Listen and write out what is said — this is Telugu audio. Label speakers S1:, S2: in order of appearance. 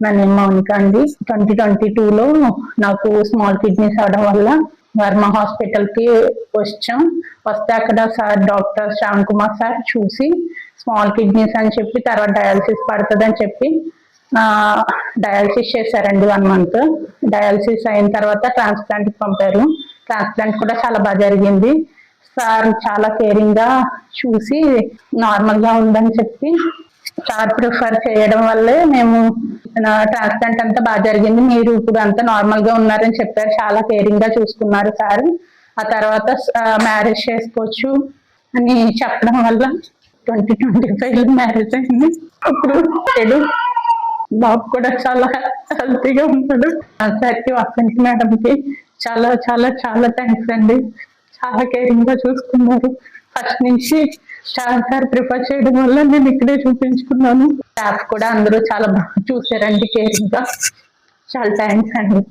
S1: నా నేమ్ మౌనిక అండి. 2022లో నాకు స్మాల్ కిడ్నీస్ అవడం వల్ల వర్మ హాస్పిటల్ కి వచ్చాం. వస్తే అక్కడ sir doctor Shyam Kumar sir చూసి స్మాల్ కిడ్నీస్ అని చెప్పి తర్వాత డయాలసిస్ పడుతుంది అని చెప్పి డయాలసిస్ చేశారండి 1 month. డయాలసిస్ అయిన తర్వాత ట్రాన్స్ప్లాంట్ పంపారు. ట్రాన్స్ప్లాంట్ కూడా చాలా బాగా జరిగింది. సార్ చాలా కేరింగ్ గా చూసి నార్మల్ గా ఉందని చెప్పి సార్ ప్రిఫర్ చేయడం వల్లే మేము ట్రాన్స్ప్లాంట్ అంతా బాగా జరిగింది. మీరు ఇప్పుడు అంతా నార్మల్ గా ఉన్నారని చెప్పారు. చాలా కేరింగ్ గా చూసుకున్నారు సార్. ఆ తర్వాత మ్యారేజ్ చేసుకోవచ్చు అని చెప్పడం వల్ల 2025లో మ్యారేజ్ అయింది. ఇప్పుడు లేడు. బాబు కూడా చాలా హెల్తీగా ఉన్నాడు. సార్కి వసంతి మేడంకి చాలా చాలా చాలా థ్యాంక్స్ అండి. చాలా కేరింగ్ గా చూసుకున్నారు. ఫస్ట్ నుంచి సార్ ప్రిఫర్ చేయడం వల్ల నేను ఇక్కడే చూపించుకున్నాను. స్టాఫ్ కూడా అందరూ చాలా బాగా చూసారండి కేరింగ్ గా. చాలా థ్యాంక్స్ అండి.